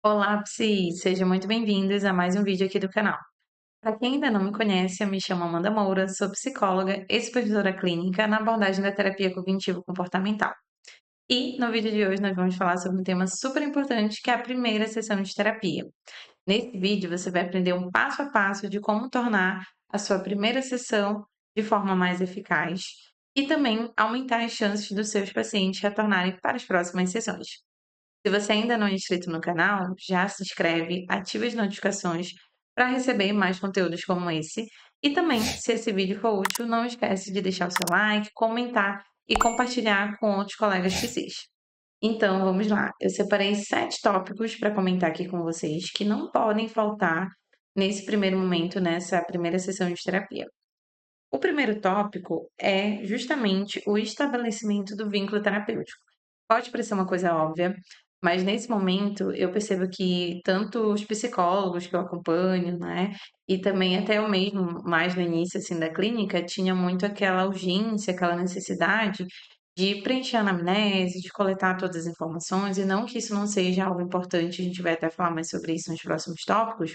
Olá, Psi! Sejam muito bem-vindos a mais um vídeo aqui do canal. Para quem ainda não me conhece, eu me chamo Amanda Moura, sou psicóloga e supervisora clínica na abordagem da terapia cognitivo-comportamental. E no vídeo de hoje nós vamos falar sobre um tema super importante que é a primeira sessão de terapia. Nesse vídeo você vai aprender um passo a passo de como tornar a sua primeira sessão de forma mais eficaz e também aumentar as chances dos seus pacientes retornarem para as próximas sessões. Se você ainda não é inscrito no canal, já se inscreve, ativa as notificações para receber mais conteúdos como esse. E também, se esse vídeo for útil, não esquece de deixar o seu like, comentar e compartilhar com outros colegas psis. Então, vamos lá. Eu separei 7 tópicos para comentar aqui com vocês que não podem faltar nesse primeiro momento, nessa primeira sessão de terapia. O primeiro tópico é justamente o estabelecimento do vínculo terapêutico. Pode parecer uma coisa óbvia, mas nesse momento eu percebo que tanto os psicólogos que eu acompanho, né, e também até eu mesmo, mais no início, assim, da clínica, tinha muito aquela urgência, aquela necessidade de preencher a anamnese, de coletar todas as informações, e não que isso não seja algo importante, a gente vai até falar mais sobre isso nos próximos tópicos,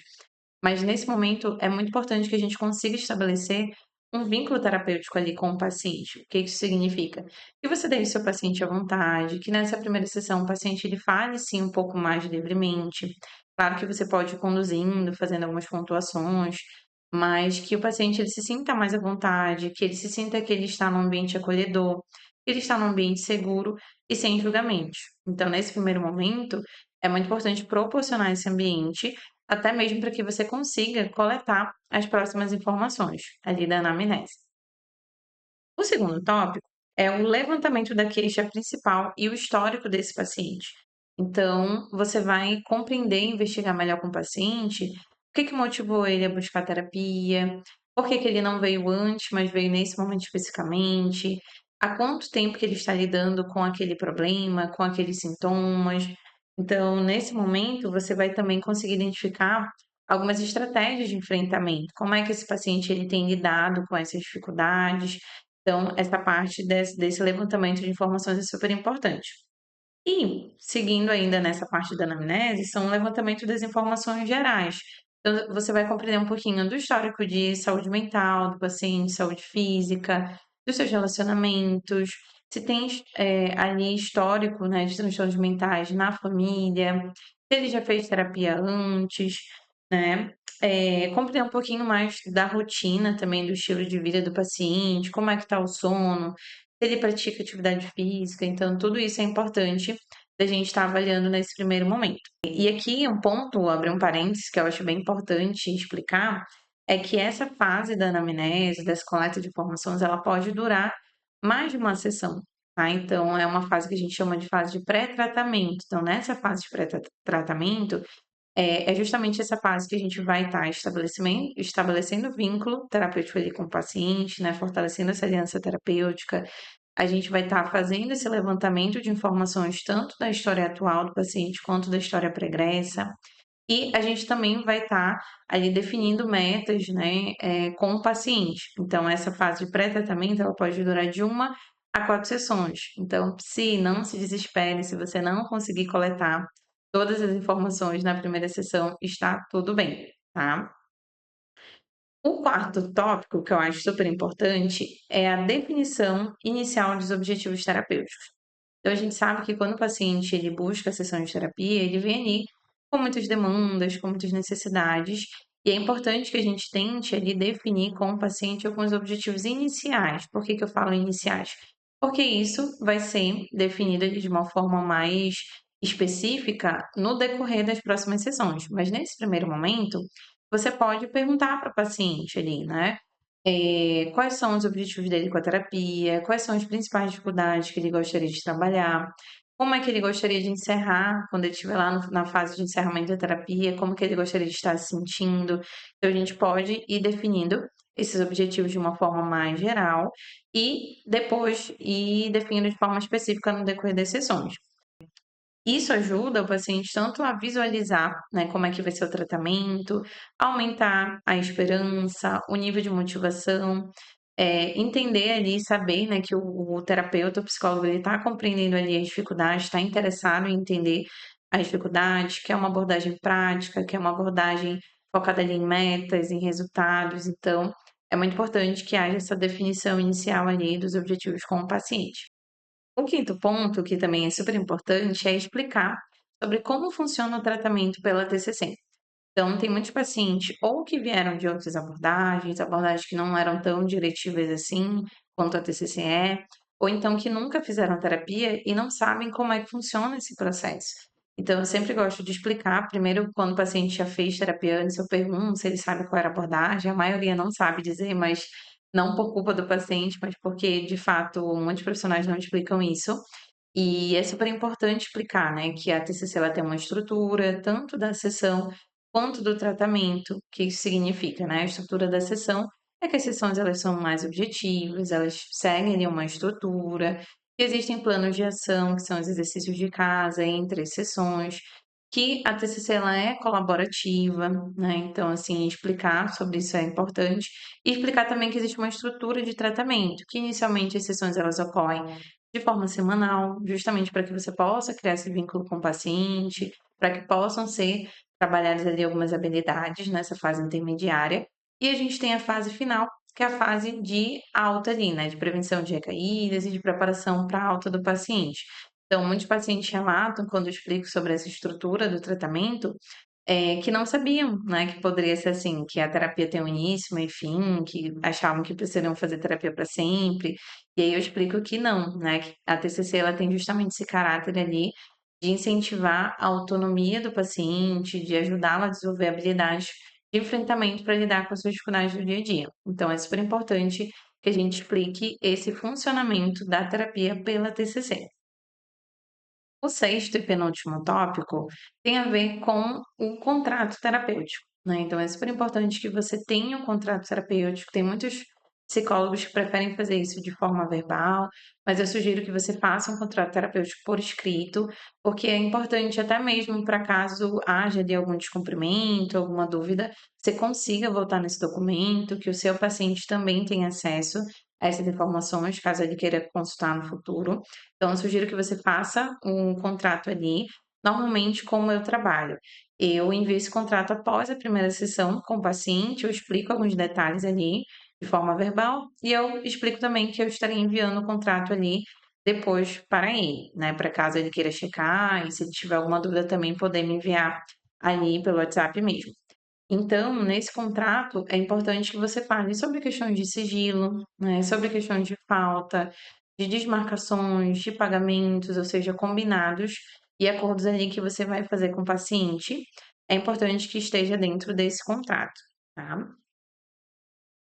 mas nesse momento é muito importante que a gente consiga estabelecer um vínculo terapêutico ali com o paciente. O que isso significa? Que você deixe o seu paciente à vontade, que nessa primeira sessão o paciente ele fale sim um pouco mais livremente. Claro que você pode ir conduzindo, fazendo algumas pontuações, mas que o paciente ele se sinta mais à vontade, que ele se sinta que ele está num ambiente acolhedor, que ele está num ambiente seguro e sem julgamentos. Então, nesse primeiro momento, é muito importante proporcionar esse ambiente até mesmo para que você consiga coletar as próximas informações ali da anamnese. O segundo tópico é o levantamento da queixa principal e o histórico desse paciente. Então, você vai compreender e investigar melhor com o paciente o que motivou ele a buscar terapia, por que ele não veio antes, mas veio nesse momento especificamente, há quanto tempo que ele está lidando com aquele problema, com aqueles sintomas. Então, nesse momento, você vai também conseguir identificar algumas estratégias de enfrentamento. Como é que esse paciente ele tem lidado com essas dificuldades? Então, essa parte desse levantamento de informações é super importante. E, seguindo ainda nessa parte da anamnese, são o levantamento das informações gerais. Então, você vai compreender um pouquinho do histórico de saúde mental do paciente, saúde física, dos seus relacionamentos, se tem ali histórico, né, de transtornos mentais na família, se ele já fez terapia antes, né? Compreender um pouquinho mais da rotina também, do estilo de vida do paciente, como é que está o sono, se ele pratica atividade física, então tudo isso é importante da gente estar avaliando nesse primeiro momento. E aqui um ponto, abrir um parênteses, que eu acho bem importante explicar, é que essa fase da anamnese, dessa coleta de informações, ela pode durar mais de uma sessão, tá? Então é uma fase que a gente chama de fase de pré-tratamento. Então nessa fase de pré-tratamento, é justamente essa fase que a gente vai estar estabelecendo vínculo terapêutico ali com o paciente, né, fortalecendo essa aliança terapêutica. A gente vai estar fazendo esse levantamento de informações tanto da história atual do paciente quanto da história pregressa. E a gente também vai estar ali definindo metas, né, com o paciente. Então, essa fase de pré-tratamento, ela pode durar de 1 a 4 sessões. Então, se não se desespere, se você não conseguir coletar todas as informações na primeira sessão, está tudo bem, tá? O quarto tópico, que eu acho super importante, é a definição inicial dos objetivos terapêuticos. Então, a gente sabe que quando o paciente ele busca a sessão de terapia, ele vem ali com muitas demandas, com muitas necessidades, e é importante que a gente tente ali definir com o paciente alguns objetivos iniciais. Por que eu falo iniciais? Porque isso vai ser definido ali de uma forma mais específica no decorrer das próximas sessões. Mas nesse primeiro momento, você pode perguntar para o paciente ali, né? Quais são os objetivos dele com a terapia, quais são as principais dificuldades que ele gostaria de trabalhar, como é que ele gostaria de encerrar, quando ele estiver lá na fase de encerramento da terapia, como que ele gostaria de estar se sentindo. Então, a gente pode ir definindo esses objetivos de uma forma mais geral e depois ir definindo de forma específica no decorrer das sessões. Isso ajuda o paciente tanto a visualizar, né, como é que vai ser o tratamento, aumentar a esperança, o nível de motivação, entender ali, saber, né, que o terapeuta, o psicólogo, ele está compreendendo ali as dificuldades, está interessado em entender as dificuldades, quer uma abordagem prática, quer uma abordagem focada ali em metas, em resultados. Então, é muito importante que haja essa definição inicial ali dos objetivos com o paciente. O quinto ponto, que também é super importante, é explicar sobre como funciona o tratamento pela TCC. Então, tem muitos pacientes ou que vieram de outras abordagens, abordagens que não eram tão diretivas assim quanto a TCC é, ou então que nunca fizeram terapia e não sabem como é que funciona esse processo. Então, eu sempre gosto de explicar, primeiro, quando o paciente já fez terapia antes, eu pergunto se ele sabe qual era a abordagem, a maioria não sabe dizer, mas não por culpa do paciente, mas porque, de fato, muitos profissionais não explicam isso. E é super importante explicar, né, que a TCC ela tem uma estrutura, tanto da sessão quanto do tratamento. O que isso significa, né? A estrutura da sessão é que as sessões elas são mais objetivas, elas seguem ali uma estrutura, que existem planos de ação, que são os exercícios de casa entre as sessões, que a TCC ela é colaborativa, né? Então, assim, explicar sobre isso é importante e explicar também que existe uma estrutura de tratamento, que inicialmente as sessões elas ocorrem de forma semanal, justamente para que você possa criar esse vínculo com o paciente, para que possam ser trabalhadas ali algumas habilidades nessa fase intermediária. E a gente tem a fase final, que é a fase de alta ali, né, de prevenção de recaídas e de preparação para a alta do paciente. Então, muitos pacientes relatam, quando eu explico sobre essa estrutura do tratamento, que não sabiam, né, que poderia ser assim, que a terapia tem um início, meio e fim, que achavam que precisariam fazer terapia para sempre. E aí eu explico que não, né, que a TCC ela tem justamente esse caráter ali de incentivar a autonomia do paciente, de ajudá-lo a desenvolver habilidades de enfrentamento para lidar com as suas dificuldades do dia a dia. Então é super importante que a gente explique esse funcionamento da terapia pela TCC. O sexto e penúltimo tópico tem a ver com o contrato terapêutico, né? Então é super importante que você tenha um contrato terapêutico. Tem muitos psicólogos que preferem fazer isso de forma verbal, mas eu sugiro que você faça um contrato terapêutico por escrito, porque é importante até mesmo para caso haja de algum descumprimento, alguma dúvida, você consiga voltar nesse documento, que o seu paciente também tenha acesso a essas informações, caso ele queira consultar no futuro. Então, eu sugiro que você faça um contrato ali. Normalmente, como eu trabalho, eu envio esse contrato após a primeira sessão com o paciente, eu explico alguns detalhes ali de forma verbal e eu explico também que eu estarei enviando o contrato ali depois para ele, né? Para caso ele queira checar e se ele tiver alguma dúvida também poder me enviar ali pelo WhatsApp mesmo. Então, nesse contrato, é importante que você fale sobre questões de sigilo, né, sobre questões de falta, de desmarcações, de pagamentos, ou seja, combinados e acordos ali que você vai fazer com o paciente. É importante que esteja dentro desse contrato, tá?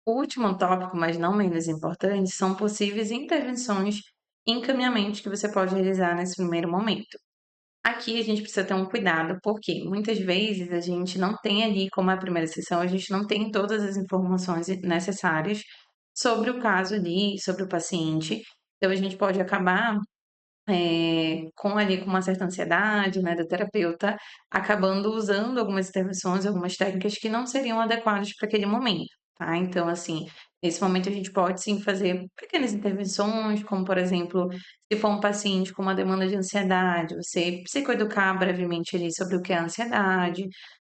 O último tópico, mas não menos importante, são possíveis intervenções e encaminhamentos que você pode realizar nesse primeiro momento. Aqui a gente precisa ter um cuidado, porque muitas vezes a gente não tem ali, como é a primeira sessão, a gente não tem todas as informações necessárias sobre o caso ali, sobre o paciente. Então a gente pode acabar com uma certa ansiedade, né, da terapeuta, acabando usando algumas intervenções, algumas técnicas que não seriam adequadas para aquele momento, tá? Então, assim, nesse momento a gente pode sim fazer pequenas intervenções, como por exemplo, se for um paciente com uma demanda de ansiedade, você psicoeducar brevemente ali sobre o que é a ansiedade,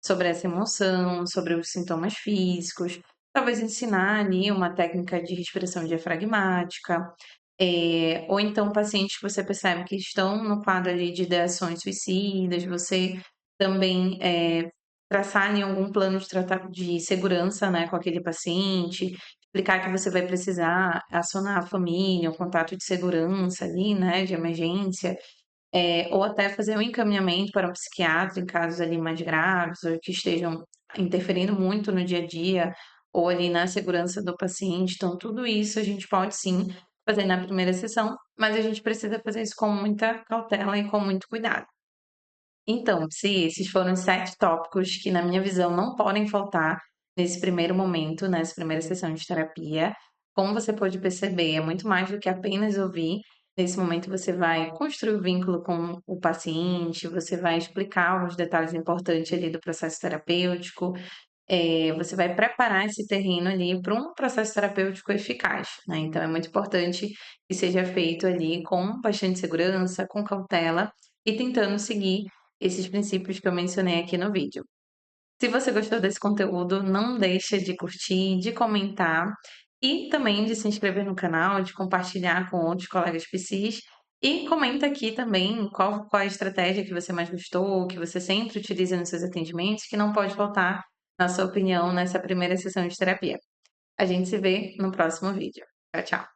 sobre essa emoção, sobre os sintomas físicos, talvez ensinar ali uma técnica de respiração diafragmática, ou então pacientes que você percebe que estão no quadro ali de ideações suicidas, você também, traçar ali algum plano de segurança, né, com aquele paciente, explicar que você vai precisar acionar a família, um contato de segurança ali, né, de emergência, ou até fazer um encaminhamento para um psiquiatra em casos ali mais graves ou que estejam interferindo muito no dia a dia ou ali na segurança do paciente. Então, tudo isso a gente pode sim fazer na primeira sessão, mas a gente precisa fazer isso com muita cautela e com muito cuidado. Então, se esses foram os 7 tópicos que, na minha visão, não podem faltar nesse primeiro momento, nessa primeira sessão de terapia. Como você pode perceber, é muito mais do que apenas ouvir. Nesse momento, você vai construir o vínculo com o paciente, você vai explicar os detalhes importantes ali do processo terapêutico, você vai preparar esse terreno ali para um processo terapêutico eficaz, né? Então, é muito importante que seja feito ali com bastante segurança, com cautela e tentando seguir esses princípios que eu mencionei aqui no vídeo. Se você gostou desse conteúdo, não deixa de curtir, de comentar e também de se inscrever no canal, de compartilhar com outros colegas PCs. E comenta aqui também qual a estratégia que você mais gostou, que você sempre utiliza nos seus atendimentos, que não pode faltar, na sua opinião, nessa primeira sessão de terapia. A gente se vê no próximo vídeo. Tchau, tchau.